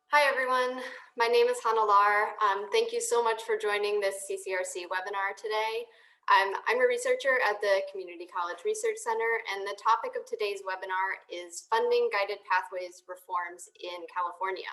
Hi, everyone. My name is Hannah Lar. Thank you so much for joining this CCRC webinar today. I'm a researcher at the Community College Research Center, and the topic of today's webinar is Funding Guided Pathways Reforms in California.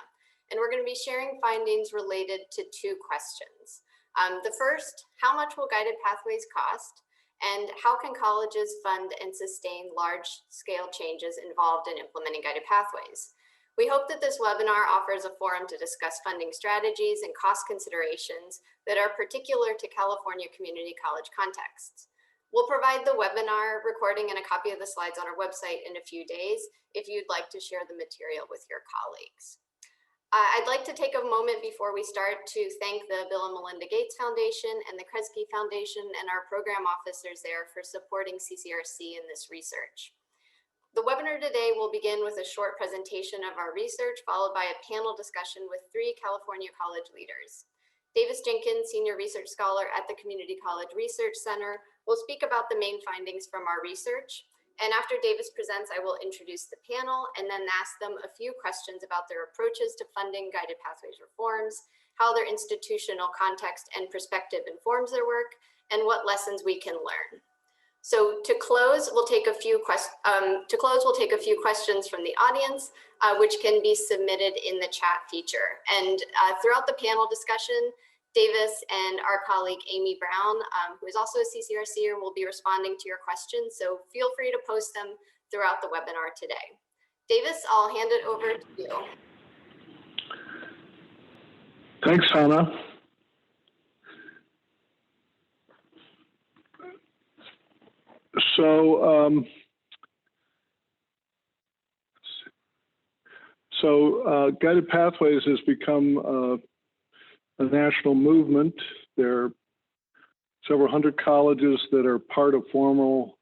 And we're going to be sharing findings related to two questions. The first, how much will guided pathways cost? And how can colleges fund and sustain large-scale changes involved in implementing guided pathways? We hope that this webinar offers a forum to discuss funding strategies and cost considerations that are particular to California community college contexts. We'll provide the webinar recording and a copy of the slides on our website in a few days if you'd like to share the material with your colleagues. I'd like to take a moment before we start to thank the Bill and Melinda Gates Foundation and the Kresge Foundation and our program officers there for supporting CCRC in this research. The webinar today will begin with a short presentation of our research, followed by a panel discussion with three California college leaders. Davis Jenkins, Senior Research Scholar at the Community College Research Center, will speak about the main findings from our research. And after Davis presents, I will introduce the panel and then ask them a few questions about their approaches to funding guided pathways reforms, how their institutional context and perspective informs their work, and what lessons we can learn. So to close, we'll take a few questions from the audience, which can be submitted in the chat feature. And throughout the panel discussion, Davis and our colleague Amy Brown, who is also a CCRCer, will be responding to your questions. So feel free to post them throughout the webinar today. Davis, I'll hand it over to you. Thanks, Hannah. So guided pathways has become a national movement. There are several hundred colleges that are part of formal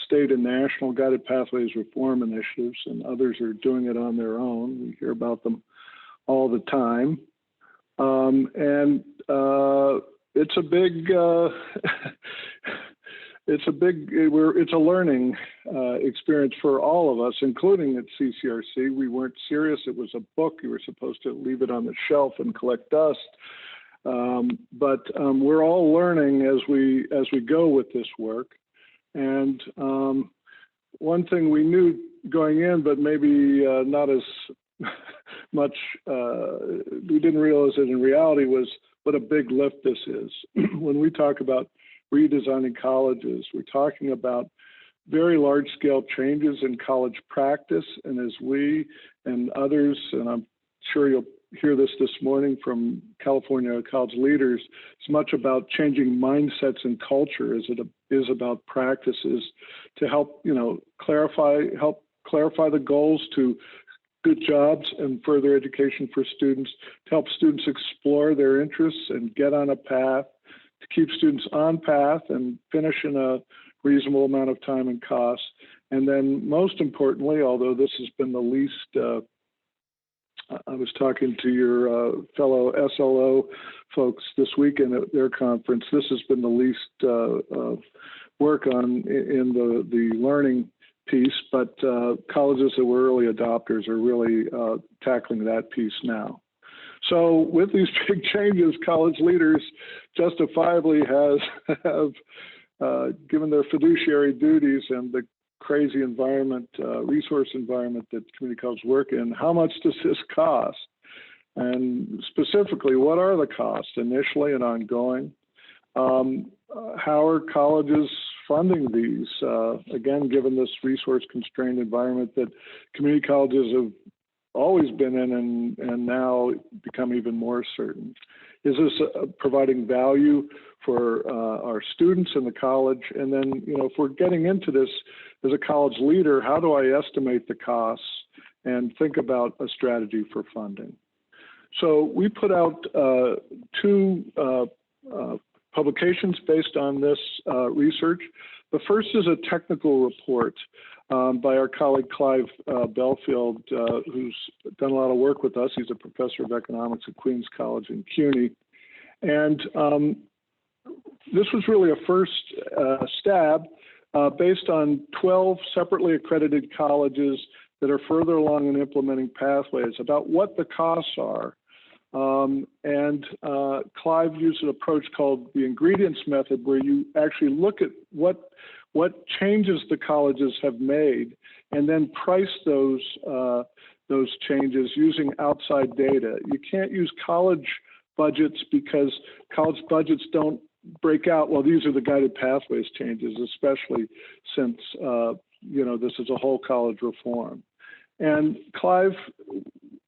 state and national guided pathways reform initiatives, and others are doing it on their own. We hear about them all the time. It's a big it's a learning experience for all of us, including at CCRC. We weren't serious. It was a book. You were supposed to leave it on the shelf and collect dust. But we're all learning as we go with this work. And one thing we knew going in, but maybe not as much, we didn't realize it in reality, was what a big lift this is. When we talk about redesigning colleges, we're talking about very large-scale changes in college practice. And as we and others, and I'm sure you'll hear this morning from California college leaders, it's much about changing mindsets and culture as it is about practices to help, clarify the goals to good jobs and further education for students, to help students explore their interests and get on a path, to keep students on path and finish in a reasonable amount of time and cost. And then most importantly, although this has been the least, I was talking to your fellow SLO folks this weekend at their conference, this has been the least work on in the learning piece, but colleges that were early adopters are really tackling that piece now. So with these big changes, college leaders justifiably have given their fiduciary duties and the crazy environment, resource environment that community colleges work in. How much does this cost? And specifically, what are the costs initially and ongoing? How are colleges funding these? Again, given this resource-constrained environment that community colleges have always been in and now become even more certain. Is this providing value for our students in the college? And then, if we're getting into this as a college leader, how do I estimate the costs and think about a strategy for funding? So we put out two publications based on this research. The first is a technical report by our colleague Clive Belfield, who's done a lot of work with us. He's a professor of economics at Queens College in CUNY. And this was really a first stab based on 12 separately accredited colleges that are further along in implementing pathways about what the costs are. Clive used an approach called the ingredients method, where you actually look at what changes the colleges have made and then price those changes using outside data. You can't use college budgets because college budgets don't break out, well, these are the guided pathways changes, especially since, this is a whole college reform. And Clive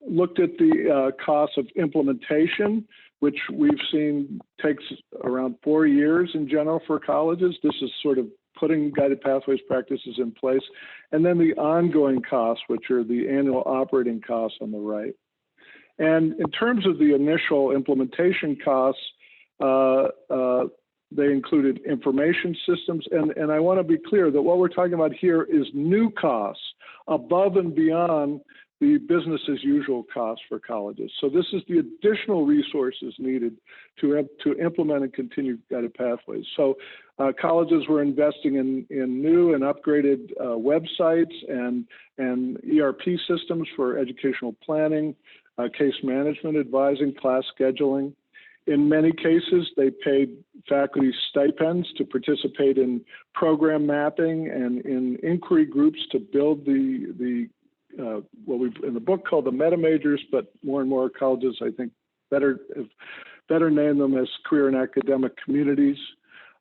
looked at the cost of implementation, which we've seen takes around 4 years in general for colleges. This is sort of putting guided pathways practices in place. And then the ongoing costs, which are the annual operating costs on the right. And in terms of the initial implementation costs, they included information systems. And I want to be clear that what we're talking about here is new costs above and beyond the business as usual costs for colleges. So this is the additional resources needed to implement and continue guided pathways. So colleges were investing in new and upgraded websites and ERP systems for educational planning, case management, advising, class scheduling. In many cases, they paid faculty stipends to participate in program mapping and in inquiry groups to build what we've in the book called the meta majors, but more and more colleges, I think, better name them as career and academic communities.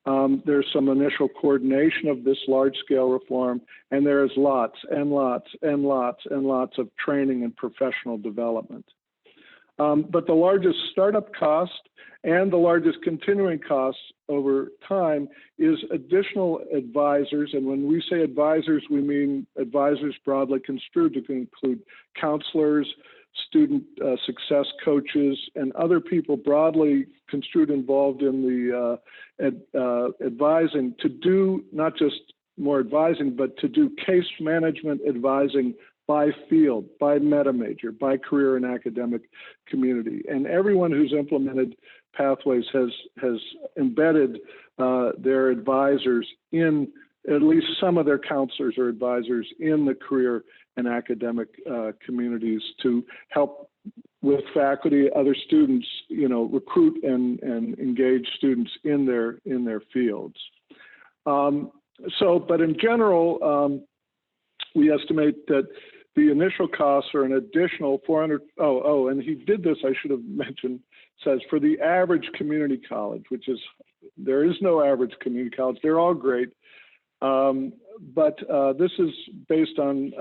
There's some initial coordination of this large-scale reform, and there's lots and lots and lots and lots of training and professional development. But the largest startup cost and the largest continuing costs over time is additional advisors. And when we say advisors, we mean advisors broadly construed to include counselors, student success coaches, and other people broadly construed involved in the advising to do not just more advising, but to do case management advising by field, by meta major, by career and academic community. And everyone who's implemented pathways has embedded their advisors in, at least some of their counselors or advisors in the career and academic communities to help with faculty, other students, recruit and engage students in their fields. But in general, we estimate that the initial costs are an additional and he did this, I should have mentioned, says for the average community college, which is, there is no average community college, they're all great. But this is based on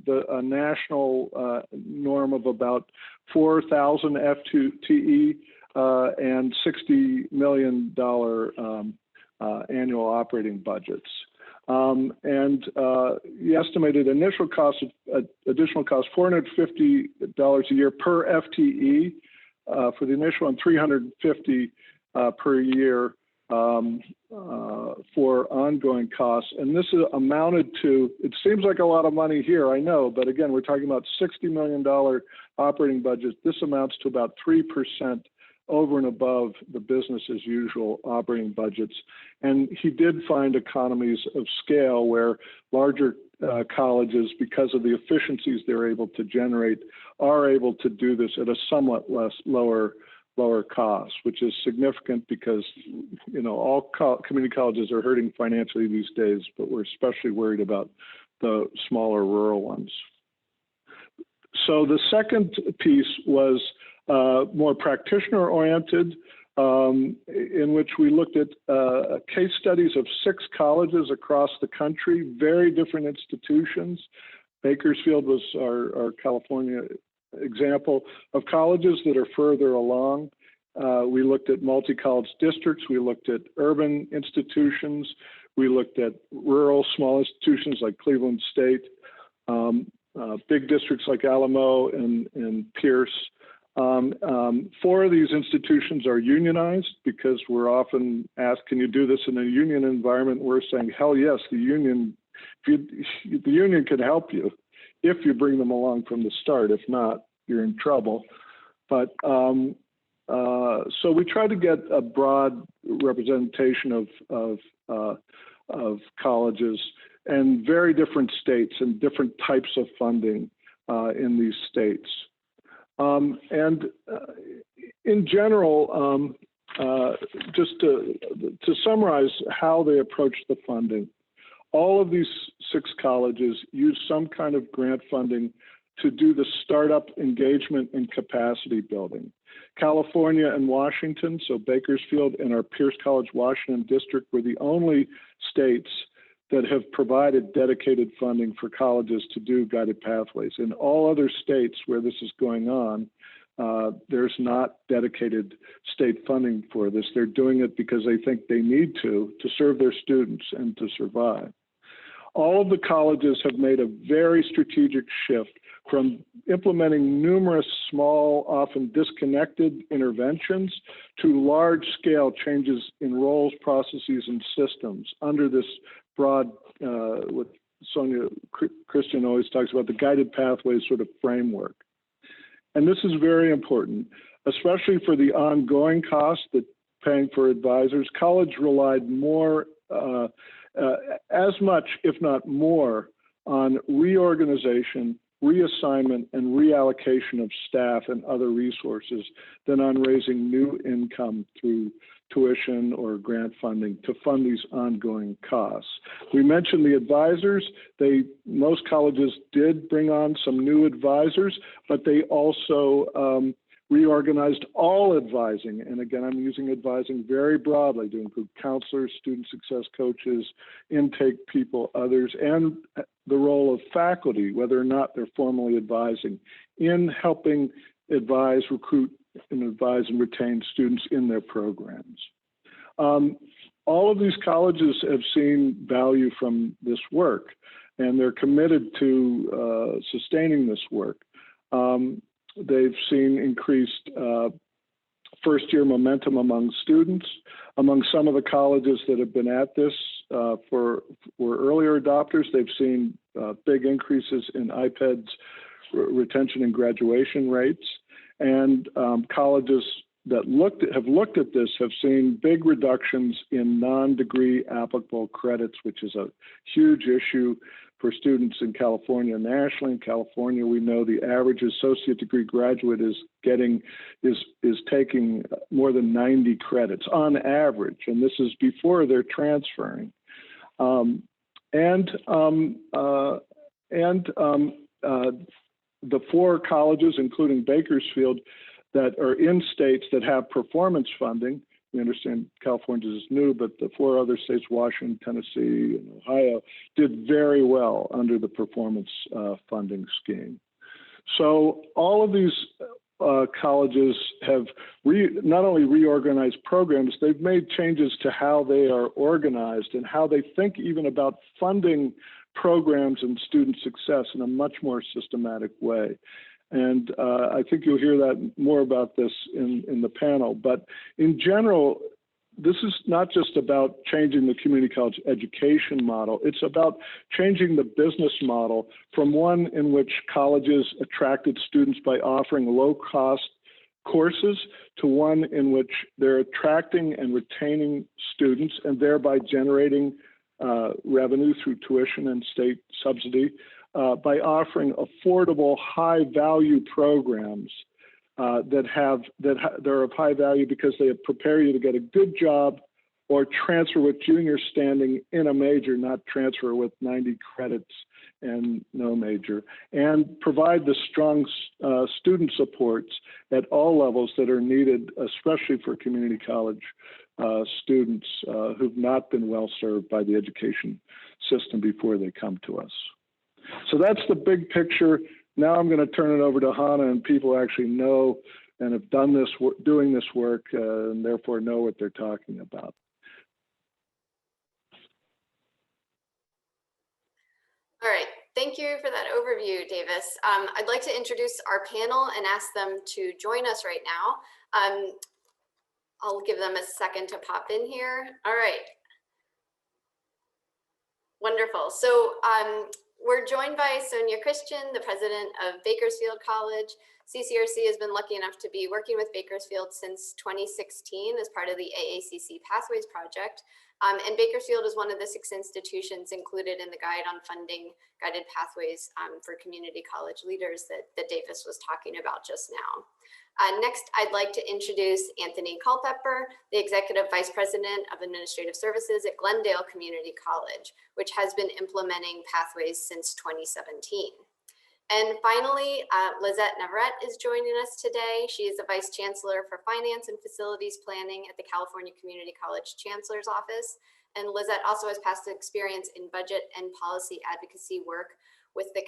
a national norm of about 4,000 FTE and $60 million annual operating budgets. The estimated initial cost of additional cost $450 a year per FTE for the initial, and $350 per year for ongoing costs. And this is amounted to, it seems like a lot of money here, I know, but again, we're talking about $60 million operating budget. This amounts to about 3% over and above the business as usual operating budgets. And he did find economies of scale where larger colleges, because of the efficiencies they're able to generate, are able to do this at a somewhat lower cost, which is significant because, all community colleges are hurting financially these days, but we're especially worried about the smaller rural ones. So the second piece was more practitioner-oriented, in which we looked at case studies of 6 colleges across the country, very different institutions. Bakersfield was our California example of colleges that are further along. We looked at multi-college districts. We looked at urban institutions. We looked at rural small institutions like Cleveland State, big districts like Alamo and Pierce. 4 of these institutions are unionized because we're often asked, can you do this in a union environment? We're saying, hell yes, the union can help you if you bring them along from the start. If not, you're in trouble. But so we try to get a broad representation of colleges and very different states and different types of funding in these states. In general, just to summarize how they approach the funding, all of these 6 colleges use some kind of grant funding to do the startup engagement and capacity building. California and Washington, so Bakersfield and our Pierce College Washington district, were the only states that have provided dedicated funding for colleges to do guided pathways. In all other states where this is going on, there's not dedicated state funding for this. They're doing it because they think they need to serve their students and to survive. All of the colleges have made a very strategic shift from implementing numerous small, often disconnected interventions to large-scale changes in roles, processes, and systems under this broad, what Sonya Christian always talks about, the guided pathways sort of framework. And this is very important, especially for the ongoing costs that paying for advisors. College relied more, as much, if not more, on reorganization, reassignment, and reallocation of staff and other resources than on raising new income through tuition or grant funding to fund these ongoing costs. We mentioned the advisors. Most colleges did bring on some new advisors, but they also reorganized all advising. And again, I'm using advising very broadly to include counselors, student success coaches, intake people, others, and the role of faculty, whether or not they're formally advising, in helping advise, recruit, and advise and retain students in their programs. All of these colleges have seen value from this work, and they're committed to sustaining this work. They've seen increased first-year momentum among students. Among some of the colleges that have been at this were earlier adopters. They've seen big increases in IPED's retention and graduation rates. And colleges that have looked at this have seen big reductions in non-degree applicable credits, which is a huge issue for students in California. Nationally, in California, we know the average associate degree graduate is taking more than 90 credits on average, and this is before they're transferring. The 4 colleges, including Bakersfield, that are in states that have performance funding. We understand California is new, but the 4 other states, Washington, Tennessee, and Ohio, did very well under the performance funding scheme. So all of these colleges have not only reorganized programs, they've made changes to how they are organized and how they think even about funding programs and student success in a much more systematic way. And I think you'll hear that more about this in the panel. But in general, this is not just about changing the community college education model. It's about changing the business model from one in which colleges attracted students by offering low-cost courses to one in which they're attracting and retaining students and thereby generating revenue through tuition and state subsidy by offering affordable, high-value programs that are of high value because they prepare you to get a good job or transfer with junior standing in a major, not transfer with 90 credits and no major, and provide the strong student supports at all levels that are needed, especially for community college students who've not been well served by the education system before they come to us. So that's the big picture. Now I'm going to turn it over to Hannah, and people actually know and have done this, doing this work, and therefore know what they're talking about. All right, thank you for that overview, Davis. I'd like to introduce our panel and ask them to join us right now. I'll give them a second to pop in here. All right. Wonderful. So we're joined by Sonya Christian, the president of Bakersfield College, CCRC has been lucky enough to be working with Bakersfield since 2016 as part of the AACC Pathways Project. And Bakersfield is one of the 6 institutions included in the Guide on Funding Guided Pathways for Community College Leaders that Davis was talking about just now. Next, I'd like to introduce Anthony Culpepper, the Executive Vice President of Administrative Services at Glendale Community College, which has been implementing pathways since 2017. And finally, Lizette Navarette is joining us today. She is the Vice Chancellor for Finance and Facilities Planning at the California Community College Chancellor's Office. And Lizette also has past experience in budget and policy advocacy work with the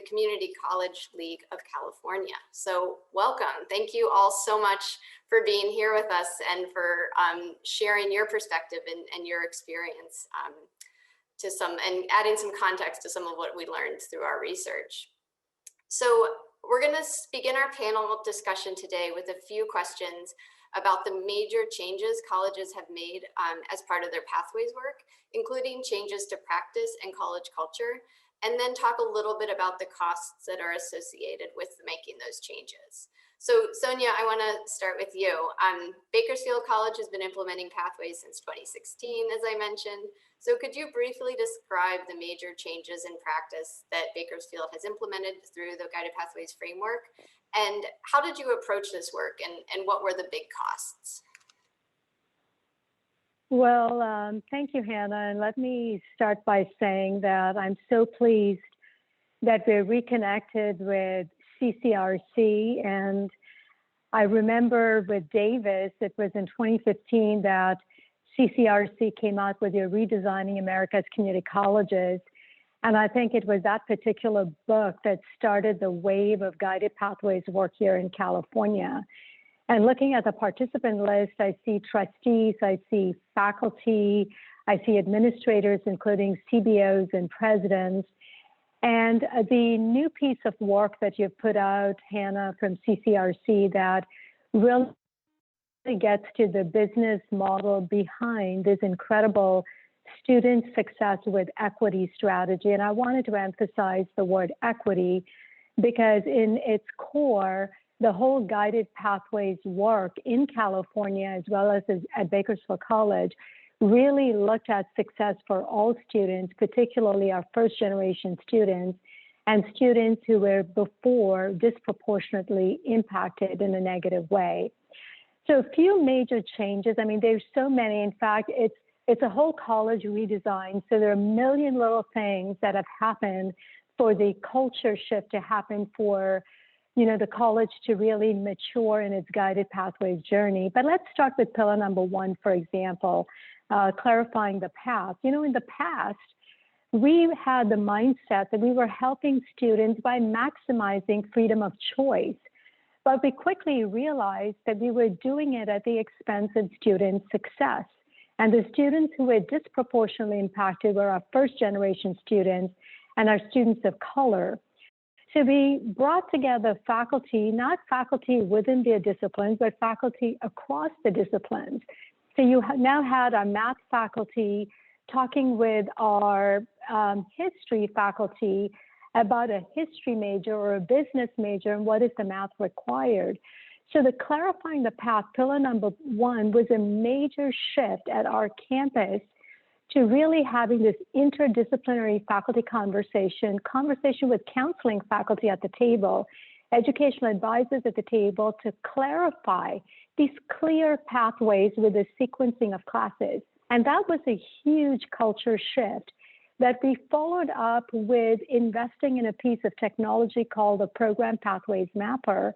Community College League of California. So welcome. Thank you all so much for being here with us and for sharing your perspective and your experience and adding some context to some of what we learned through our research. So we're gonna begin our panel discussion today with a few questions about the major changes colleges have made as part of their pathways work, including changes to practice and college culture, and then talk a little bit about the costs that are associated with making those changes. So Sonya, I want to start with you. Bakersfield College has been implementing pathways since 2016, as I mentioned. So could you briefly describe the major changes in practice that Bakersfield has implemented through the Guided Pathways framework? And how did you approach this work and what were the big costs? Well, thank you, Hannah. And let me start by saying that I'm so pleased that we're reconnected with CCRC. And I remember with Davis, it was in 2015 that CCRC came out with your Redesigning America's Community Colleges. And I think it was that particular book that started the wave of guided pathways work here in California. And looking at the participant list, I see trustees, I see faculty, I see administrators, including CBOs and presidents. And the new piece of work that you've put out, Hannah, from CCRC that really gets to the business model behind this incredible student success with equity strategy. And I wanted to emphasize the word equity because in its core, the whole guided pathways work in California, as well as at Bakersfield College, really looked at success for all students, particularly our first generation students and students who were before disproportionately impacted in a negative way. So a few major changes. I mean, there's so many. In fact, it's a whole college redesign. So there are a million little things that have happened for the culture shift to happen for the college to really mature in its guided pathways journey. But let's start with pillar number 1, for example, clarifying the path. In the past, we had the mindset that we were helping students by maximizing freedom of choice. But we quickly realized that we were doing it at the expense of student success. And the students who were disproportionately impacted were our first generation students and our students of color. So we brought together faculty, not faculty within their disciplines, but faculty across the disciplines. So you now had our math faculty talking with our history faculty about a history major or a business major and what is the math required. So the clarifying the path, pillar number 1, was a major shift at our campus to really having this interdisciplinary faculty conversation with counseling faculty at the table, educational advisors at the table to clarify these clear pathways with the sequencing of classes. And that was a huge culture shift that we followed up with investing in a piece of technology called the Program Pathways Mapper.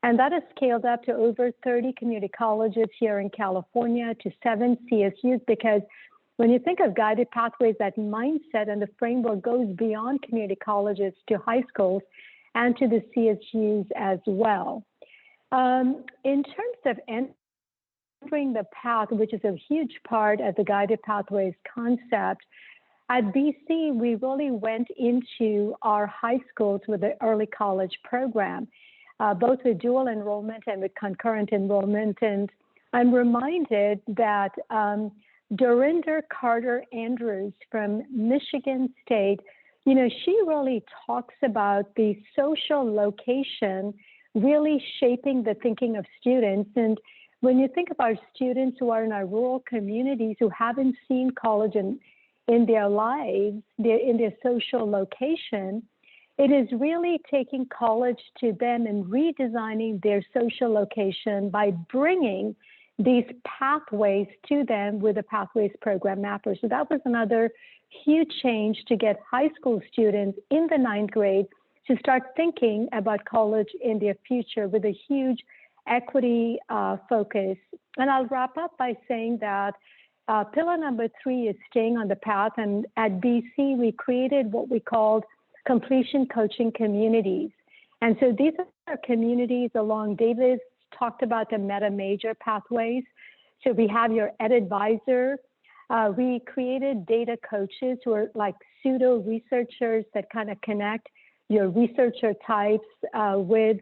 And that has scaled up to over 30 community colleges here in California, to 7 CSUs, because when you think of guided pathways, that mindset and the framework goes beyond community colleges to high schools and to the CSUs as well. In terms of entering the path, which is a huge part of the guided pathways concept, at BC, we really went into our high schools with the early college program, both with dual enrollment and with concurrent enrollment. And I'm reminded that Dorinder Carter Andrews from Michigan State you know, she really talks about the social location really shaping the thinking of students. And when you think about students who are in our rural communities who haven't seen college in their lives, in their social location, it is really taking college to them and redesigning their social location by bringing these pathways to them with a pathways program mapper. So that was another huge change to get high school students in the 9th grade to start thinking about college in their future with a huge equity focus. And I'll wrap up by saying that pillar number 3 is staying on the path. And at BC, we created what we called completion coaching communities. And so these are communities along, David talked about the meta major pathways. So we have your ed advisor. We created data coaches who are like pseudo researchers that kind of connect your researcher types with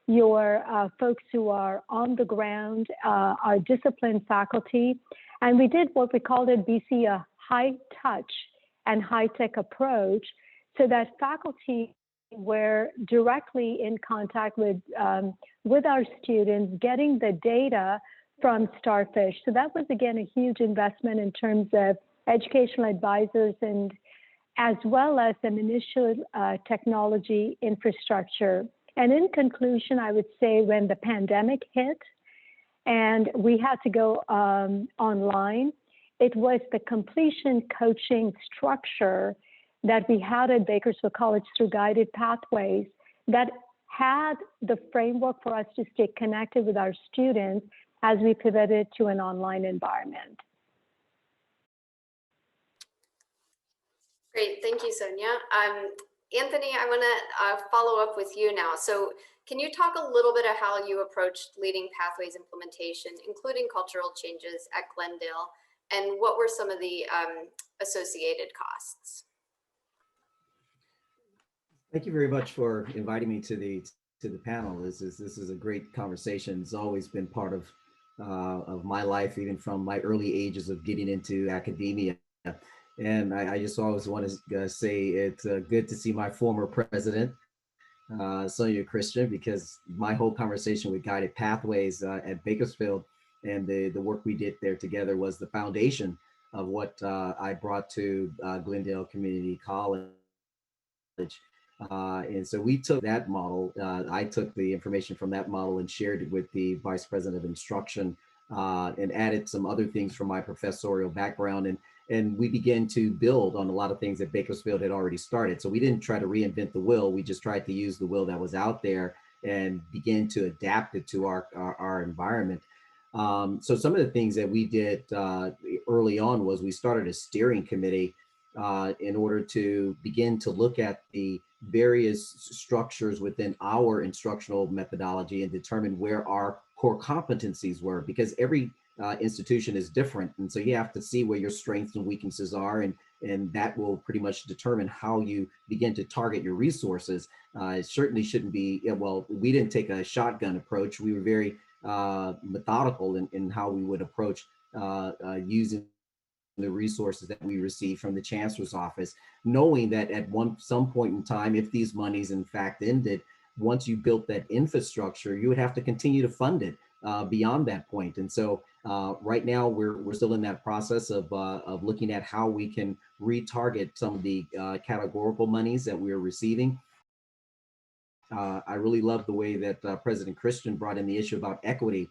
your folks who are on the ground, our disciplined faculty. And we did what we called at BC a high touch and high tech approach so that faculty were directly in contact with our students, getting the data from Starfish. So that was, again, a huge investment in terms of educational advisors and as well as some initial technology infrastructure. And in conclusion, I would say when the pandemic hit and we had to go online, it was the completion coaching structure that we had at Bakersfield College through guided pathways that had the framework for us to stay connected with our students as we pivoted to an online environment. Great, thank you, Sonya. Anthony, I want to follow up with you now. So can you talk a little bit of how you approached leading pathways implementation, including cultural changes at Glendale, and what were some of the associated costs? Thank you very much for inviting me to the panel. This is a great conversation. It's always been part of my life, even from my early ages of getting into academia. And I just always want to say it's good to see my former president, Sonya Christian, because my whole conversation with Guided Pathways at Bakersfield and the work we did there together was the foundation of what I brought to Glendale Community College. And so we took that model, I took the information from that model and shared it with the Vice President of Instruction and added some other things from my professorial background. And we began to build on a lot of things that Bakersfield had already started. So we didn't try to reinvent the wheel. We just tried to use the wheel that was out there and begin to adapt it to our environment. So some of the things that we did early on was we started a steering committee in order to begin to look at the various structures within our instructional methodology and determine where our core competencies were, because every institution is different. And so you have to see where your strengths and weaknesses are, and that will pretty much determine how you begin to target your resources. It certainly shouldn't be, well, we didn't take a shotgun approach. We were very methodical in how we would approach using the resources that we receive from the Chancellor's office, knowing that at some point in time, if these monies in fact ended, once you built that infrastructure, you would have to continue to fund it beyond that point. And so right now we're still in that process of looking at how we can retarget some of the categorical monies that we're receiving. I really love the way that President Christian brought in the issue about equity,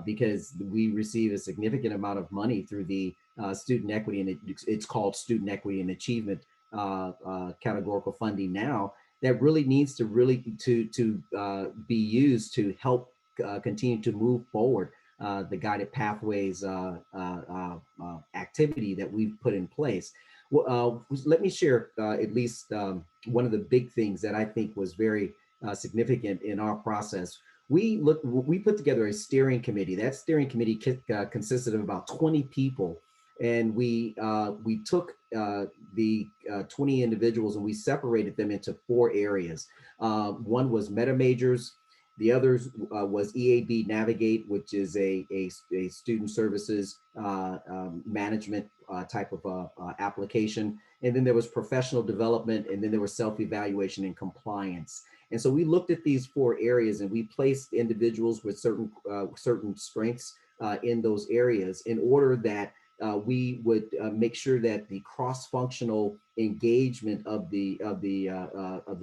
because we receive a significant amount of money through the student equity, and it's called student equity and achievement categorical funding now, that really needs to be used to help continue to move forward the guided pathways activity that we've put in place. Well, let me share at least one of the big things that I think was very significant in our process. We put together a steering committee. That steering committee consisted of about 20 people. And we took the 20 individuals and we separated them into 4 areas. One was meta majors. The others was EAB Navigate, which is a student services management type of application. And then there was professional development, and then there was self-evaluation and compliance. And so we looked at these 4 areas, and we placed individuals with certain strengths in those areas in order that we would make sure that the cross-functional engagement of the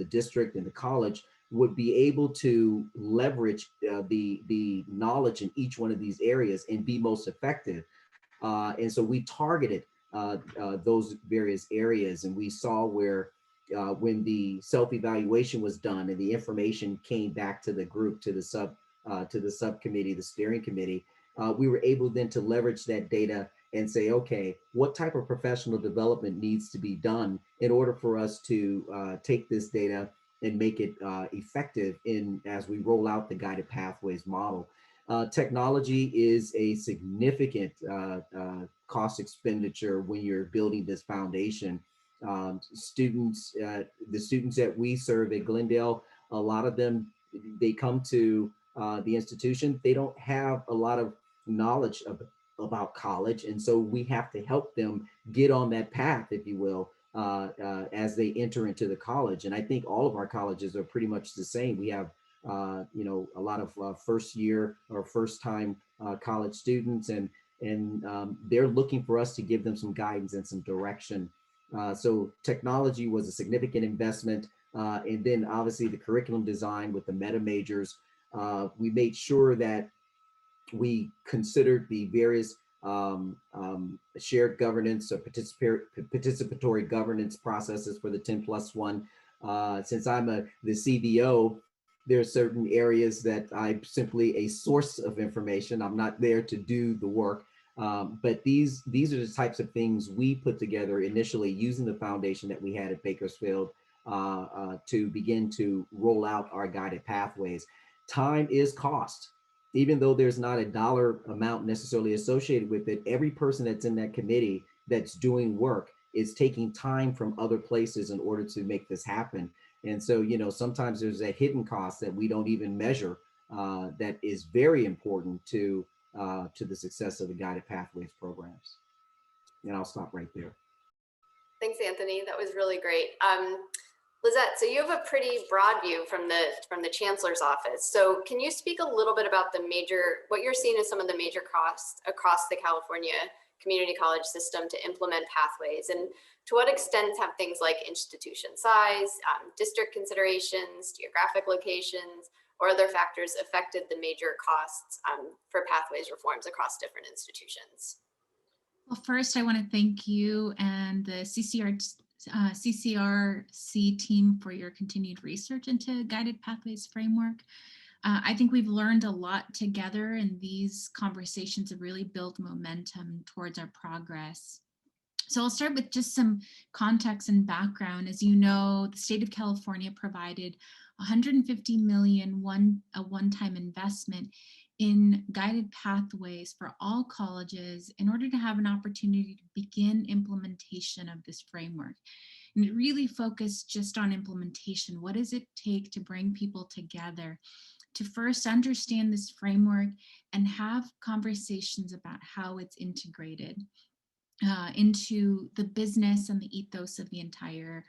district and the college would be able to leverage the knowledge in each one of these areas and be most effective. And so we targeted those various areas, and we saw where when the self-evaluation was done and the information came back to the group, to the subcommittee, the steering committee, we were able then to leverage that data and say, okay, what type of professional development needs to be done in order for us to take this data and make it effective as we roll out the guided pathways model. Technology is a significant cost expenditure when you're building this foundation. The students that we serve at Glendale, a lot of them, they come to the institution, they don't have a lot of knowledge about college. And so we have to help them get on that path, if you will, as they enter into the college. And I think all of our colleges are pretty much the same. We have a lot of first year or first time college students, and they're looking for us to give them some guidance and some direction. So technology was a significant investment. And then obviously the curriculum design with the meta majors, we made sure that we considered the various shared governance or participatory governance processes for the 10+1. Since I'm the CDO, there are certain areas that I'm simply a source of information. I'm not there to do the work. But these are the types of things we put together initially using the foundation that we had at Bakersfield to begin to roll out our guided pathways. Time is cost. Even though there's not a dollar amount necessarily associated with it, every person that's in that committee that's doing work is taking time from other places in order to make this happen. And so, sometimes there's a hidden cost that we don't even measure that is very important to the success of the guided pathways programs. And I'll stop right there. Thanks, Anthony. That was really great. Lizette, so you have a pretty broad view from the Chancellor's office. So can you speak a little bit about what you're seeing as some of the major costs across the California community college system to implement pathways, and to what extent have things like institution size, district considerations, geographic locations, or other factors affected the major costs for pathways reforms across different institutions? Well, first, I want to thank you and the CCRC team for your continued research into guided pathways framework. I think we've learned a lot together, and these conversations have really built momentum towards our progress. So I'll start with just some context and background. As you know, the state of California provided $150 million a one-time investment in guided pathways for all colleges in order to have an opportunity to begin implementation of this framework. And it really focused just on implementation. What does it take to bring people together to first understand this framework and have conversations about how it's integrated into the business and the ethos of the entire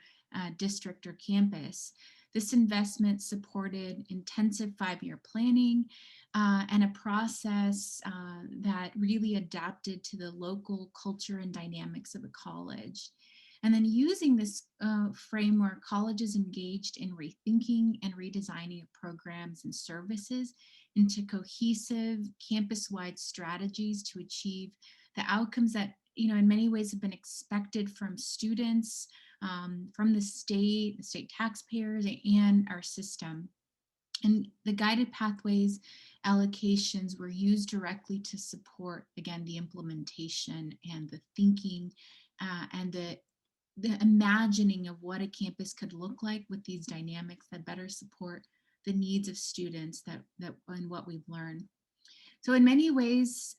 district or campus? This investment supported intensive 5-year planning and a process that really adapted to the local culture and dynamics of the college. And then using this framework, colleges engaged in rethinking and redesigning of programs and services into cohesive campus-wide strategies to achieve the outcomes that, in many ways have been expected from students, from the state taxpayers, and our system. And the guided pathways allocations were used directly to support, again, the implementation and the thinking and the imagining of what a campus could look like with these dynamics that better support the needs of students and what we've learned. So in many ways,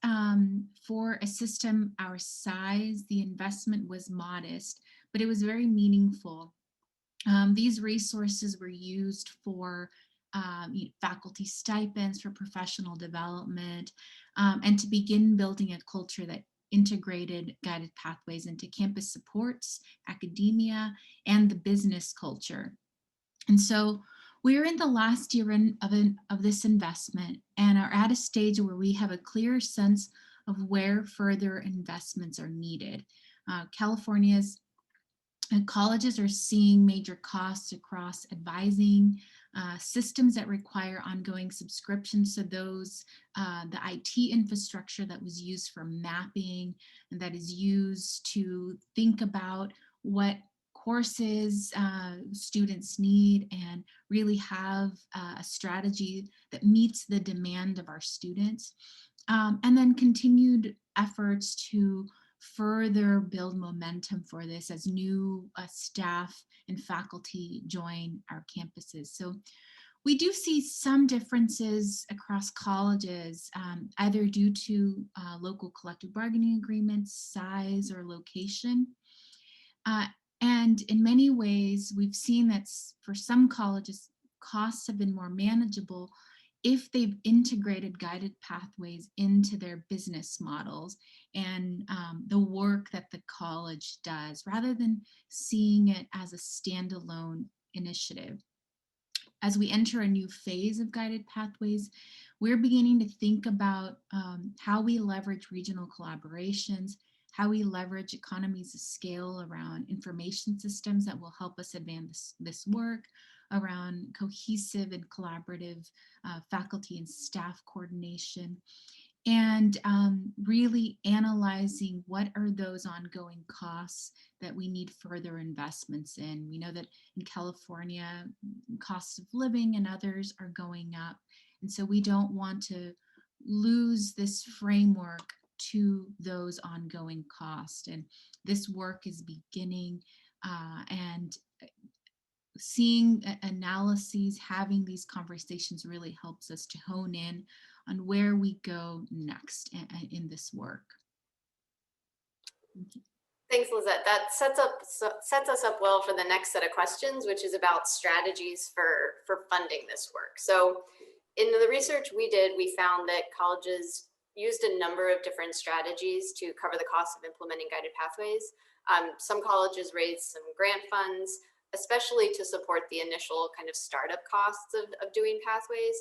for a system our size, the investment was modest, but it was very meaningful. These resources were used for faculty stipends, for professional development, and to begin building a culture that integrated guided pathways into campus supports, academia, and the business culture. And so we're in the last year of this investment and are at a stage where we have a clear sense of where further investments are needed. California's colleges are seeing major costs across advising, systems that require ongoing subscriptions to those, the IT infrastructure that was used for mapping and that is used to think about what courses students need and really have a strategy that meets the demand of our students. And then continued efforts to further build momentum for this as new staff and faculty join our campuses. So we do see some differences across colleges, either due to local collective bargaining agreements, size, or location. And in many ways, we've seen that for some colleges, costs have been more manageable if they've integrated guided pathways into their business models and the work that the college does, rather than seeing it as a standalone initiative. As we enter a new phase of guided pathways, we're beginning to think about how we leverage regional collaborations, how we leverage economies of scale around information systems that will help us advance this work, around cohesive and collaborative faculty and staff coordination, and really analyzing what are those ongoing costs that we need further investments in. We know that in California, costs of living and others are going up. And so we don't want to lose this framework to those ongoing costs. And this work is beginning, and seeing analyses, having these conversations really helps us to hone in on where we go next in this work. Thanks, Lizette. That sets us up well for the next set of questions, which is about strategies for funding this work. So in the research we did, we found that colleges used a number of different strategies to cover the cost of implementing guided pathways. Some colleges raised some grant funds, especially to support the initial kind of startup costs of doing pathways.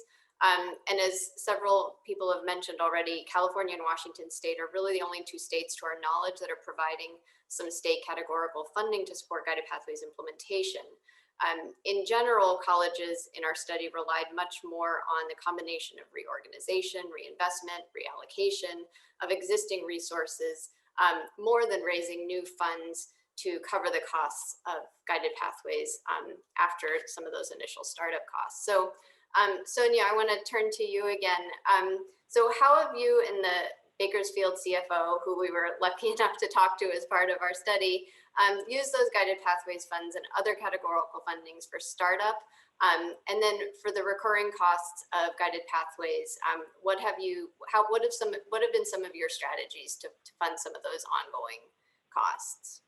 And as several people have mentioned already, California and Washington State are really the only two states to our knowledge that are providing some state categorical funding to support guided pathways implementation. In general, colleges in our study relied much more on the combination of reorganization, reinvestment, reallocation of existing resources, more than raising new funds to cover the costs of guided pathways after some of those initial startup costs. So Sonya, I want to turn to you again. So how have you and the Bakersfield CFO, who we were lucky enough to talk to as part of our study, used those guided pathways funds and other categorical fundings for startup? And then for the recurring costs of guided pathways, what have been some of your strategies to fund some of those ongoing costs?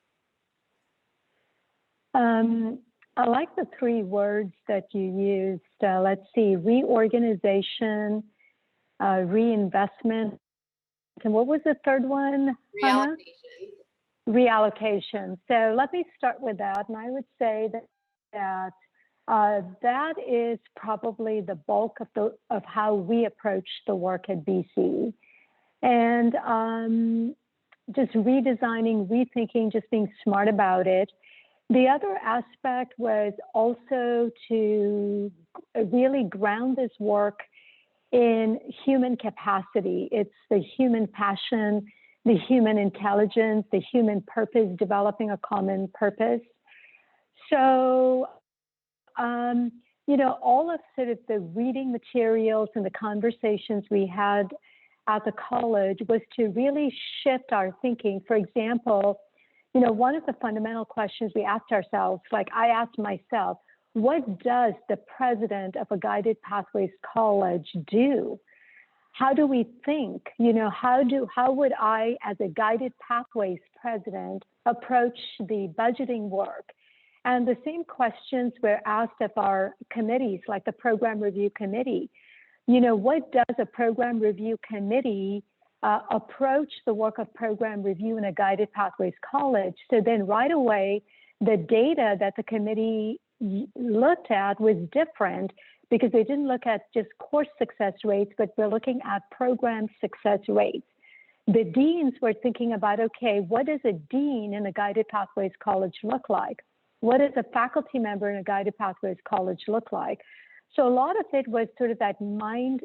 I like the three words that you used. Let's see, reorganization, reinvestment, and what was the third one? Reallocation. Reallocation. So let me start with that. And I would say that that is probably the bulk of how we approach the work at BC. And just redesigning, rethinking, just being smart about it. The other aspect was also to really ground this work in human capacity. It's the human passion, the human intelligence, the human purpose, developing a common purpose. So, all of sort of the reading materials and the conversations we had at the college was to really shift our thinking. For example, one of the fundamental questions we asked ourselves, like I asked myself, what does the president of a guided pathways college do? How do we think? How would I, as a guided pathways president, approach the budgeting work? And the same questions were asked of our committees, like the program review committee. What does a program review committee approach the work of program review in a Guided Pathways College. So then right away, the data that the committee looked at was different because they didn't look at just course success rates, but we're looking at program success rates. The deans were thinking about, okay, what does a dean in a Guided Pathways College look like? What does a faculty member in a Guided Pathways College look like? So a lot of it was sort of that mind,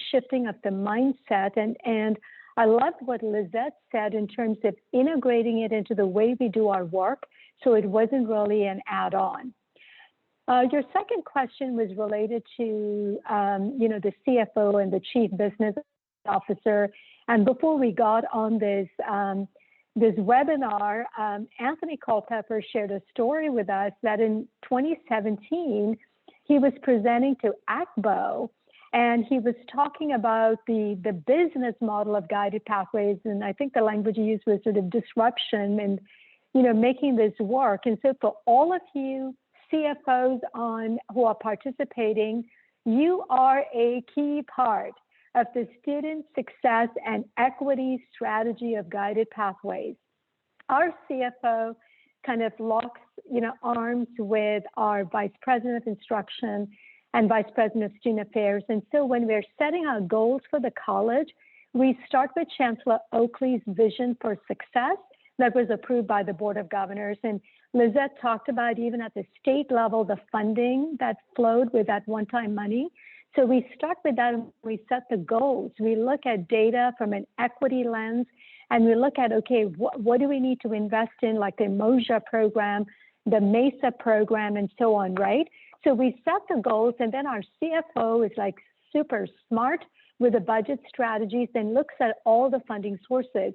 shifting of the mindset. And I loved what Lizette said in terms of integrating it into the way we do our work. So it wasn't really an add-on. Your second question was related to, the CFO and the Chief Business Officer. And before we got on this webinar, Anthony Culpepper shared a story with us that in 2017, he was presenting to ACBO, and he was talking about the business model of Guided Pathways. And I think the language he used was sort of disruption and, making this work. And so for all of you CFOs who are participating, you are a key part of the student success and equity strategy of Guided Pathways. Our CFO kind of locks, arms with our Vice President of Instruction and Vice President of Student Affairs. And so when we're setting our goals for the college, we start with Chancellor Oakley's vision for success that was approved by the Board of Governors. And Lizette talked about even at the state level, the funding that flowed with that one-time money. So we start with that and we set the goals. We look at data from an equity lens and we look at, okay, what do we need to invest in, like the MOJA program, the MESA program, and so on, right? So we set the goals, and then our CFO is like super smart with the budget strategies and looks at all the funding sources.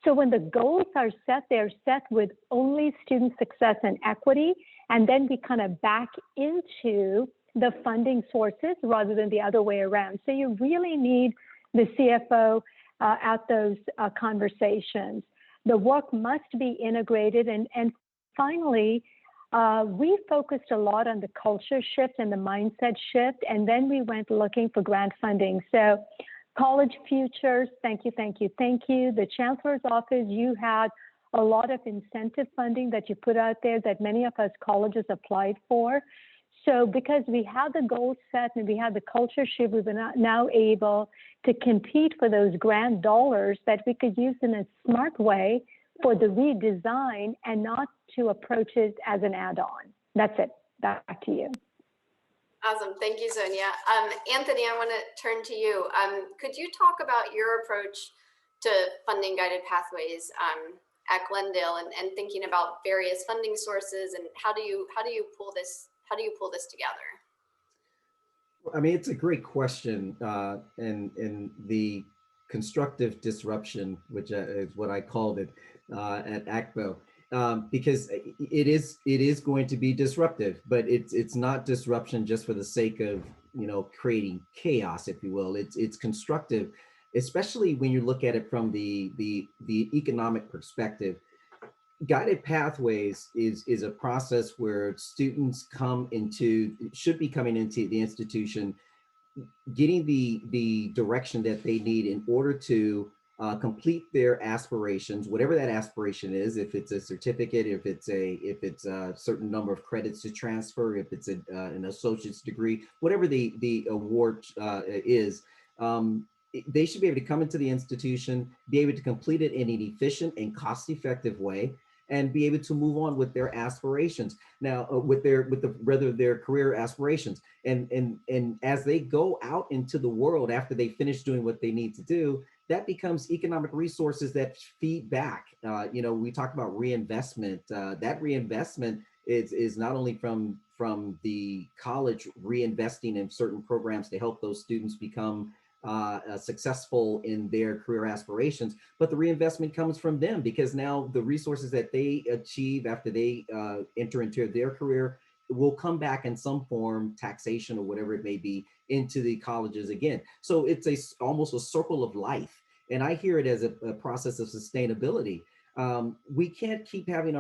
So when the goals are set, they're set with only student success and equity, and then we kind of back into the funding sources rather than the other way around. So you really need the CFO at those conversations. The work must be integrated. And finally, we focused a lot on the culture shift and the mindset shift, and then we went looking for grant funding. So College Futures, thank you, thank you, thank you. The Chancellor's Office, you had a lot of incentive funding that you put out there that many of us colleges applied for. So because we had the goals set and we had the culture shift, we were now able to compete for those grant dollars that we could use in a smart way for the redesign and not to approach it as an add-on. That's it. Back to you. Awesome. Thank you, Sonia. Anthony, I want to turn to you. Could you talk about your approach to funding Guided Pathways at Glendale and thinking about various funding sources, and how do you pull this together? I mean, it's a great question, and the constructive disruption, which is what I called it at ACBO, because it is going to be disruptive, but it's not disruption just for the sake of creating chaos, if you will. It's constructive, especially when you look at it from the economic perspective. Guided Pathways is a process where students should be coming into the institution, getting the direction that they need in order to complete their aspirations, whatever that aspiration is. If it's a certificate, if it's a certain number of credits to transfer, if it's an associate's degree, whatever the award is. They should be able to come into the institution, be able to complete it in an efficient and cost-effective way, and be able to move on with their aspirations. Now, with their career aspirations, and as they go out into the world after they finish doing what they need to do, that becomes economic resources that feed back. We talk about reinvestment. That reinvestment is not only from the college reinvesting in certain programs to help those students become successful in their career aspirations, but the reinvestment comes from them, because now the resources that they achieve after they enter into their career will come back in some form, taxation or whatever it may be, into the colleges again. So it's almost a circle of life. And I hear it as a process of sustainability. We can't keep having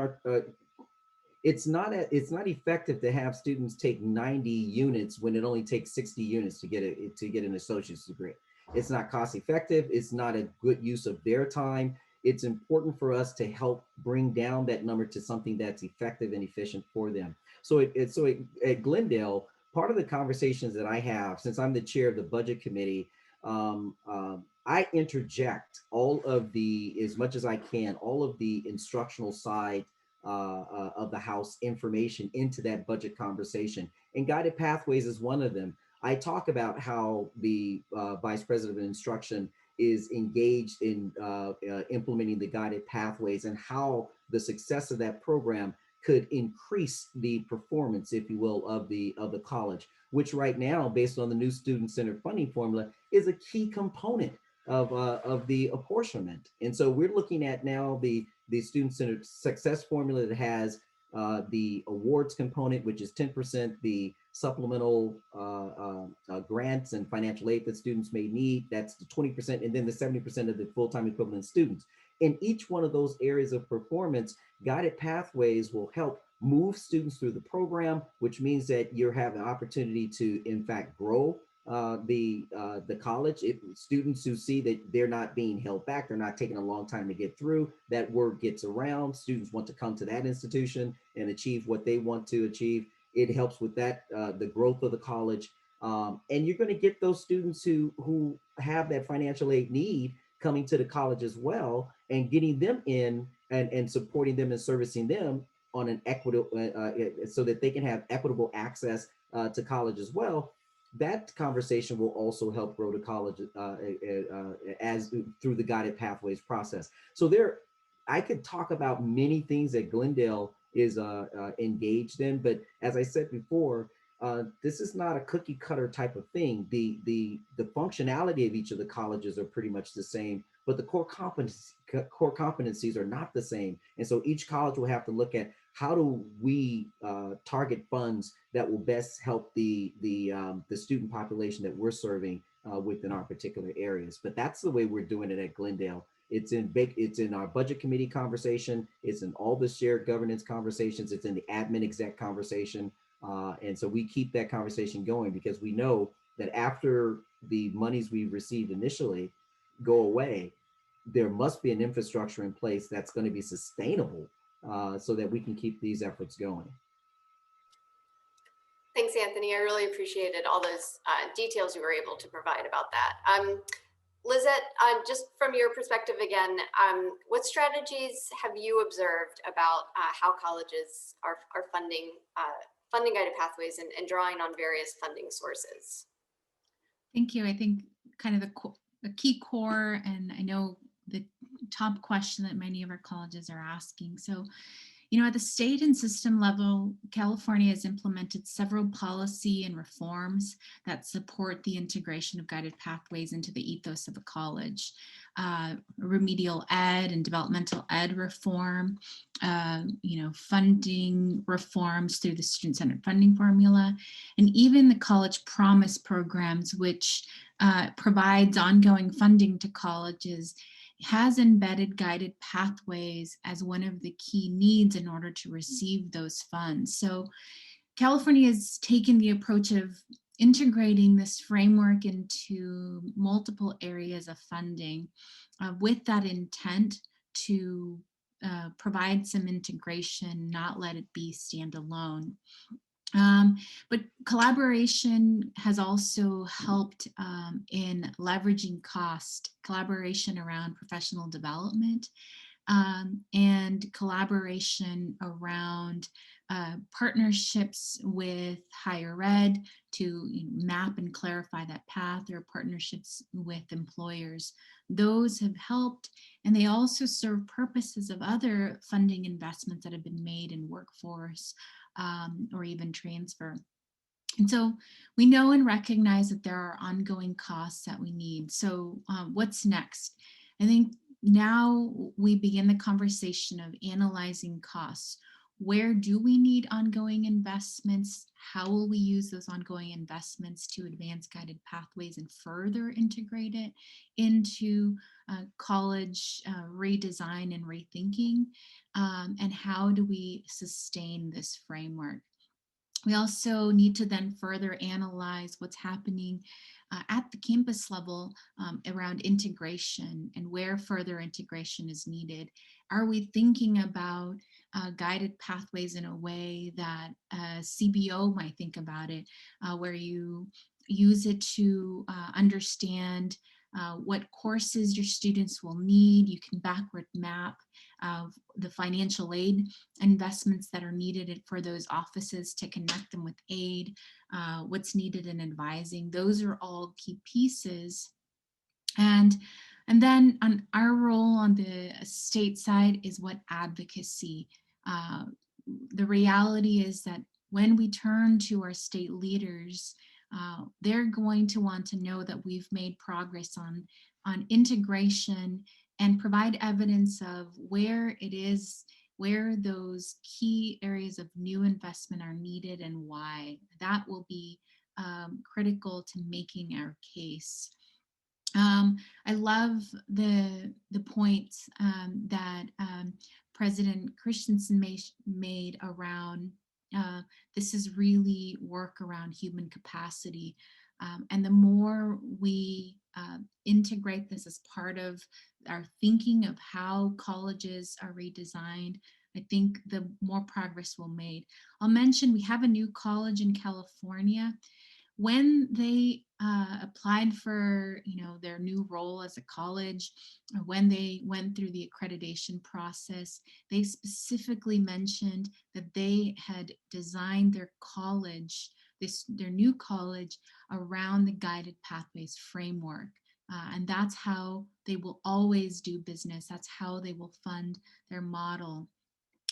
it's not effective to have students take 90 units when it only takes 60 units to get an associate's degree. It's not cost effective. It's not a good use of their time. It's important for us to help bring down that number to something that's effective and efficient for them. At Glendale, part of the conversations that I have, since I'm the chair of the budget committee, I interject all of the, as much as I can, all of the instructional side of the house information into that budget conversation. And guided pathways is one of them. I talk about how the vice president of instruction is engaged in implementing the guided pathways and how the success of that program could increase the performance, if you will, of the college, which right now, based on the new student-centered funding formula, is a key component of the apportionment. And so we're looking at now the student-centered success formula that has the awards component, which is 10%, the supplemental grants and financial aid that students may need, that's the 20%, and then the 70% of the full-time equivalent students. In each one of those areas of performance, guided pathways will help move students through the program, which means that you have an opportunity to, in fact, grow the college. Students who see that they're not being held back, they're not taking a long time to get through, that word gets around. Students want to come to that institution and achieve what they want to achieve. It helps with that, the growth of the college. And you're going to get those students who have that financial aid need coming to the college as well, and getting them in and supporting them and servicing them on an equitable, so that they can have equitable access to college as well. That conversation will also help grow the college as through the guided pathways process. So I could talk about many things that Glendale is engaged in, but as I said before, this is not a cookie cutter type of thing. The functionality of each of the colleges are pretty much the same, but the core competencies are not the same. And so each college will have to look at, how do we target funds that will best help the student population that we're serving within our particular areas. But that's the way we're doing it at Glendale. It's in our budget committee conversation. It's in all the shared governance conversations. It's in the admin exec conversation. And so we keep that conversation going, because we know that after the monies we received initially go away, there must be an infrastructure in place that's going to be sustainable, so that we can keep these efforts going. Thanks, Anthony. I really appreciated all those details you were able to provide about that. Lizette, just from your perspective again, what strategies have you observed about how colleges are funding guided pathways and drawing on various funding sources? Thank you. I think kind of the key core, and I know the top question that many of our colleges are asking. So, at the state and system level, California has implemented several policy and reforms that support the integration of guided pathways into the ethos of a college. Remedial ed and developmental ed reform, funding reforms through the student-centered funding formula, and even the college promise programs, which provides ongoing funding to colleges, has embedded guided pathways as one of the key needs in order to receive those funds. So California has taken the approach of integrating this framework into multiple areas of funding with that intent to provide some integration, not let it be standalone. But collaboration has also helped in leveraging collaboration around professional development, and collaboration around partnerships with higher ed to map and clarify that path, or partnerships with employers. Those have helped, and they also serve purposes of other funding investments that have been made in workforce, or even transfer. And so we know and recognize that there are ongoing costs that we need. So what's next? I think now we begin the conversation of analyzing costs. Where do we need ongoing investments? How will we use those ongoing investments to advance guided pathways and further integrate it into college redesign and rethinking? And how do we sustain this framework? We also need to then further analyze what's happening at the campus level around integration and where further integration is needed. Are we thinking about guided pathways in a way that CBO might think about it, where you use it to understand what courses your students will need? You can backward map the financial aid investments that are needed for those offices to connect them with aid, what's needed in advising. Those are all key pieces. And then on our role on the state side is what advocacy. The reality is that when we turn to our state leaders, they're going to want to know that we've made progress on integration and provide evidence of where it is, where those key areas of new investment are needed and why. That will be critical to making our case. I love the point that President Christensen made around this is really work around human capacity. And the more we integrate this as part of our thinking of how colleges are redesigned, I think the more progress we'll make. I'll mention we have a new college in California. When they applied for, their new role as a college, or when they went through the accreditation process, they specifically mentioned that they had designed their college, their new college, around the guided pathways framework. And that's how they will always do business. That's how they will fund their model.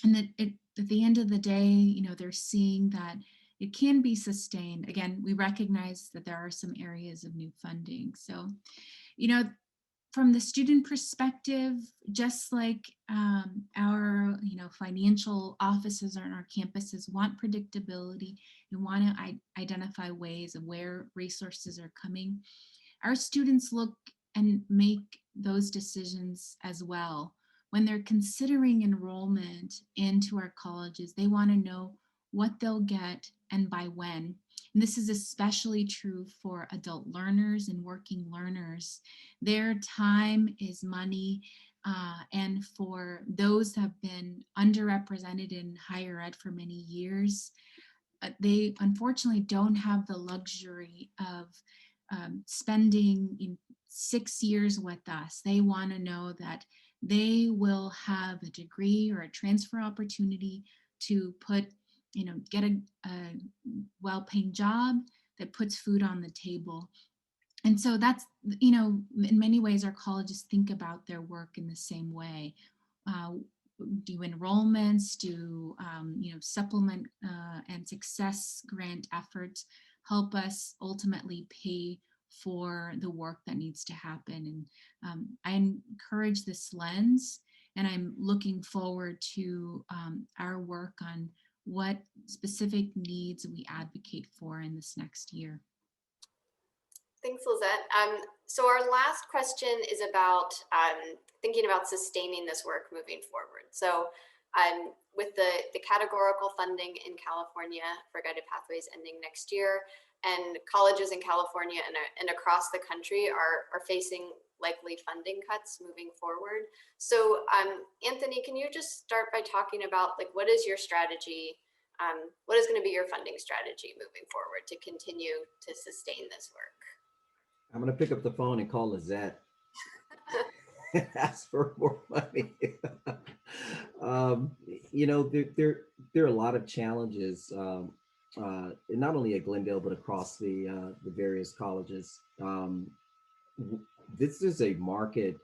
And that at the end of the day, they're seeing that it can be sustained. Again, we recognize that there are some areas of new funding. So, from the student perspective, just like our, financial offices on our campuses want predictability and want to identify ways of where resources are coming, our students look and make those decisions as well. When they're considering enrollment into our colleges, they want to know what they'll get and by when. And this is especially true for adult learners and working learners. Their time is money. And for those that have been underrepresented in higher ed for many years, they unfortunately don't have the luxury of spending 6 years with us. They want to know that they will have a degree or a transfer opportunity to get a well-paying job that puts food on the table. And so that's, in many ways, our colleges think about their work in the same way. Do enrollments, do supplement and success grant efforts help us ultimately pay for the work that needs to happen. And I encourage this lens, and I'm looking forward to our work on what specific needs we advocate for in this next year. Thanks, Lizette. So our last question is about thinking about sustaining this work moving forward. So with the categorical funding in California for guided pathways ending next year, and colleges in California and across the country are facing likely funding cuts moving forward. So Anthony, can you just start by talking about what is your strategy? What is going to be your funding strategy moving forward to continue to sustain this work? I'm going to pick up the phone and call Lizette. Ask for more money. There are a lot of challenges, not only at Glendale, but across the various colleges. This is a market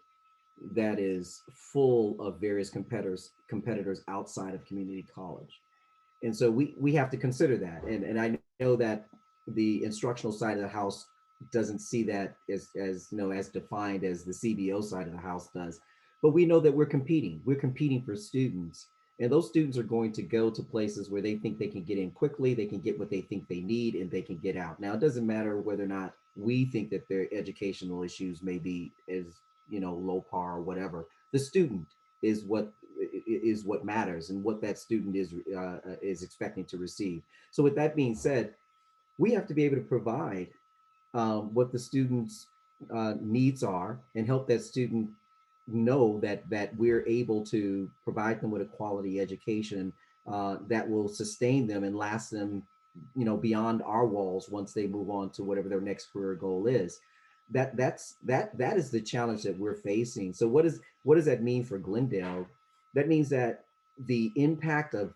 that is full of various competitors outside of community college. And so we have to consider that. And I know that the instructional side of the house doesn't see that as defined as the CBO side of the house does. But we know that we're competing for students. And those students are going to go to places where they think they can get in quickly, they can get what they think they need, and they can get out. Now, it doesn't matter whether or not we think that their educational issues may be as low par or whatever. The student is what is what matters and what that student is expecting to receive. So with that being said, we have to be able to provide what the student's needs are and help that student know that we're able to provide them with a quality education that will sustain them and last them, beyond our walls once they move on to whatever their next career goal is. That is the challenge that we're facing. So what does that mean for Glendale? That means that the impact of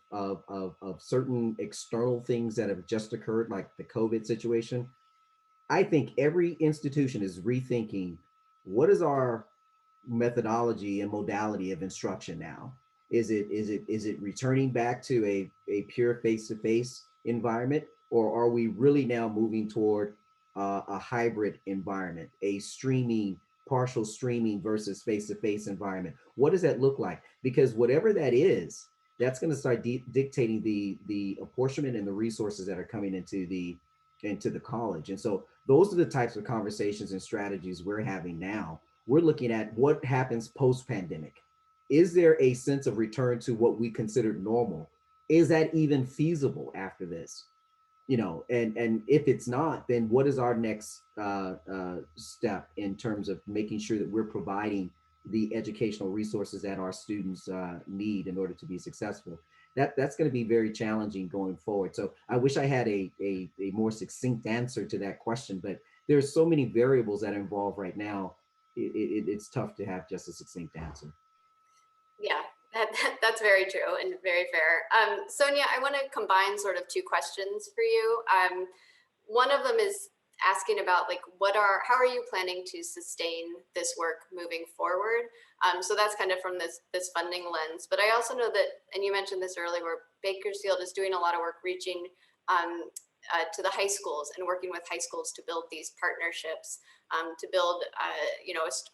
certain external things that have just occurred, like the COVID situation, I think every institution is rethinking what is our methodology and modality of instruction now. Is it returning back to a pure face-to-face environment, or are we really now moving toward a hybrid environment, a partial streaming versus face-to-face environment? What does that look like? Because whatever that is, that's going to start dictating the apportionment and the resources that are coming into the college. And so those are the types of conversations and strategies we're having now. We're looking at what happens post-pandemic. Is there a sense of return to what we considered normal? Is that even feasible after this? And if it's not, then what is our next step in terms of making sure that we're providing the educational resources that our students need in order to be successful? That's going to be very challenging going forward. So I wish I had a more succinct answer to that question, but there's so many variables that are involved right now. It's tough to have just a succinct answer. Yeah, that's very true and very fair. Sonya, I want to combine sort of two questions for you. One of them is asking about how are you planning to sustain this work moving forward? So that's kind of from this funding lens. But I also know that, and you mentioned this earlier, where Bakersfield is doing a lot of work reaching to the high schools and working with high schools to build these partnerships, to build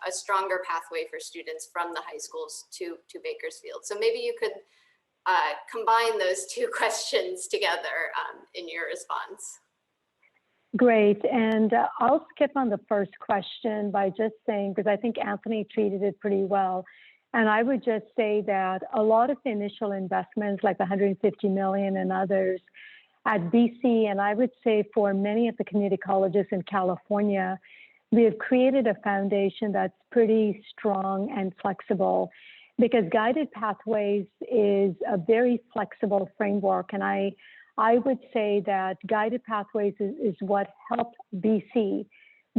a stronger pathway for students from the high schools to Bakersfield. So maybe you could combine those two questions together in your response. Great. And I'll skip on the first question by just saying, because I think Anthony treated it pretty well. And I would just say that a lot of the initial investments, like the $150 million and others at BC, and I would say for many of the community colleges in California, we have created a foundation that's pretty strong and flexible, because Guided Pathways is a very flexible framework. And I would say that Guided Pathways is what helped BC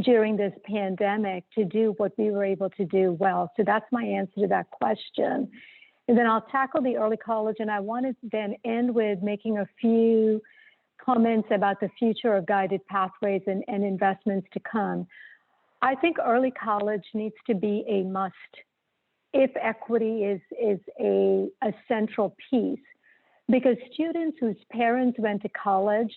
during this pandemic to do what we were able to do well. So that's my answer to that question. And then I'll tackle the early college, and I want to then end with making a few comments about the future of Guided Pathways and investments to come. I think early college needs to be a must if equity is a central piece, because students whose parents went to college,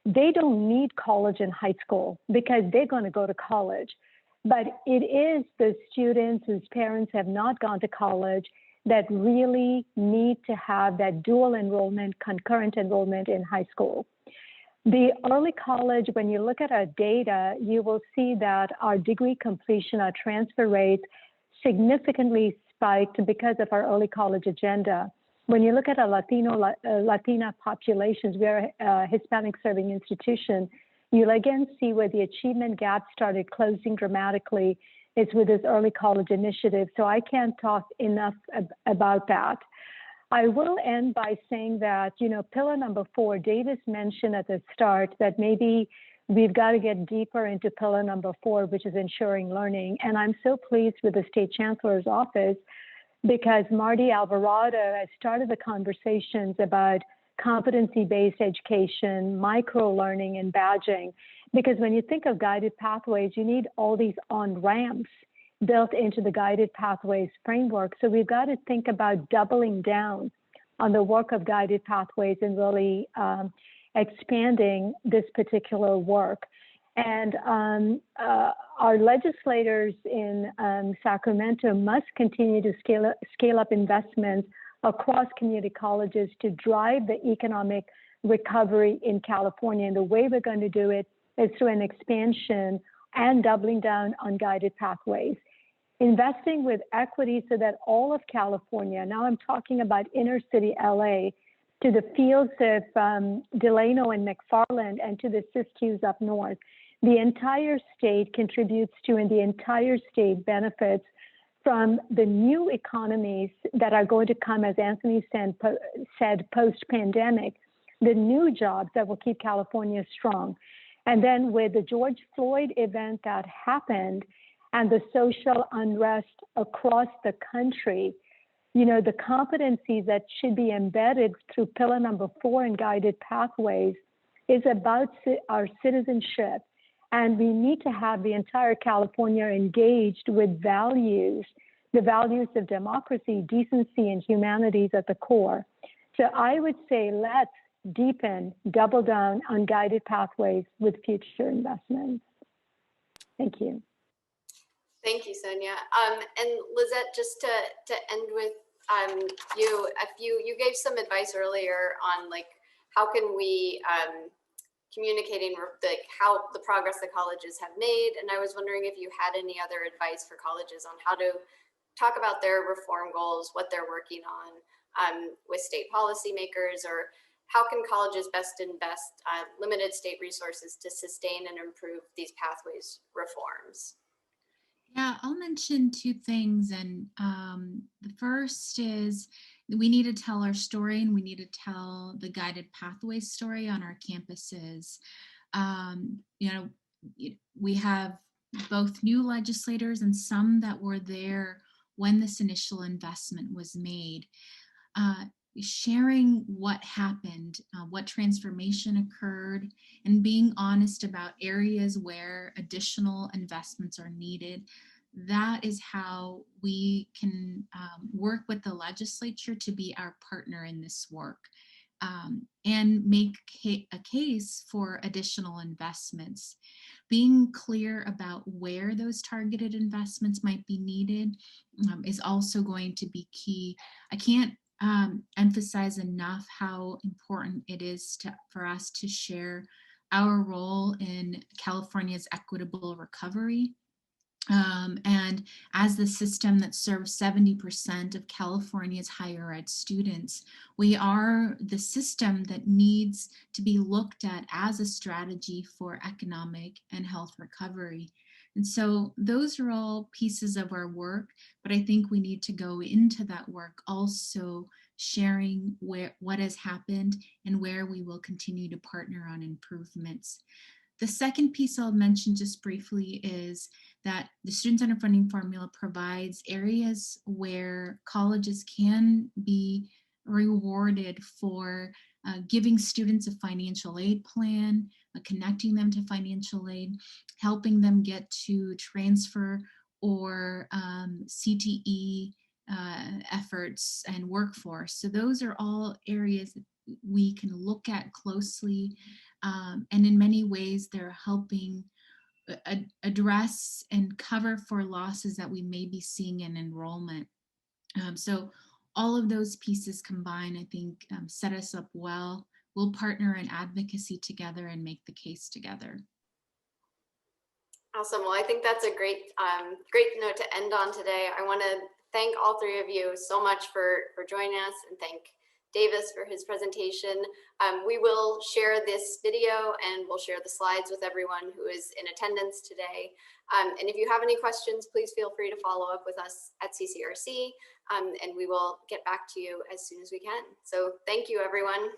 they don't need college in high school because they're going to go to college. But it is the students whose parents have not gone to college that really need to have that dual enrollment, concurrent enrollment in high school. The early college, when you look at our data, you will see that our degree completion, our transfer rates significantly spiked because of our early college agenda. When you look at our Latina populations, we are a Hispanic serving institution, you'll again see where the achievement gap started closing dramatically. It's with this early college initiative. So I can't talk enough about that. I will end by saying that, pillar number 4, Davis mentioned at the start that maybe we've got to get deeper into pillar number 4, which is ensuring learning. And I'm so pleased with the State Chancellor's office, because Marty Alvarado has started the conversations about competency-based education, micro-learning, and badging. Because when you think of Guided Pathways, you need all these on-ramps built into the Guided Pathways framework. So we've got to think about doubling down on the work of Guided Pathways and really expanding this particular work. And our legislators in Sacramento must continue to scale up investments across community colleges to drive the economic recovery in California. And the way we're going to do it is through an expansion and doubling down on Guided Pathways. investing with equity so that all of California, now I'm talking about inner city LA, to the fields of Delano and McFarland and to the Siskiyous up north, the entire state contributes to, and the entire state benefits from the new economies that are going to come, as Anthony said, post-pandemic, the new jobs that will keep California strong. And then with the George Floyd event that happened and the social unrest across the country, you know, the competencies that should be embedded through pillar number 4 in guided pathways is about our citizenship. And we need to have the entire California engaged with values, the values of democracy, decency, and humanities at the core. So I would say let's deepen, double down on guided pathways with future investments. Thank you. Thank you, Sonya. And Lizette, just to end with you gave some advice earlier on like how can we communicating how the progress the colleges have made, and I was wondering if you had any other advice for colleges on how to talk about their reform goals, what they're working on with state policymakers, or how can colleges best invest limited state resources to sustain and improve these pathways reforms? Yeah, I'll mention 2 things. And the first is we need to tell our story, and we need to tell the guided pathways story on our campuses. You know, we have both new legislators and some that were there when this initial investment was made. Sharing what happened, what transformation occurred, and being honest about areas where additional investments are needed. That is how we can work with the legislature to be our partner in this work and make a case for additional investments. Being clear about where those targeted investments might be needed is also going to be key. I can't emphasize enough how important it is for us to share our role in California's equitable recovery. And as the system that serves 70% of California's higher ed students, we are the system that needs to be looked at as a strategy for economic and health recovery. And so those are all pieces of our work, but I think we need to go into that work also sharing what has happened and where we will continue to partner on improvements. The second piece I'll mention just briefly is that the Student-Centered Funding Formula provides areas where colleges can be rewarded for giving students a financial aid plan, connecting them to financial aid, helping them get to transfer or CTE efforts and workforce. So those are all areas that we can look at closely, and in many ways they're helping address and cover for losses that we may be seeing in enrollment. So all of those pieces combined, I think, set us up well. We'll partner in advocacy together and make the case together. Awesome. Well, I think that's a great note to end on today. I want to thank all 3 of you so much for joining us, and thank Davis for his presentation. We will share this video and we'll share the slides with everyone who is in attendance today. And if you have any questions, please feel free to follow up with us at CCRC, and we will get back to you as soon as we can. So thank you, everyone.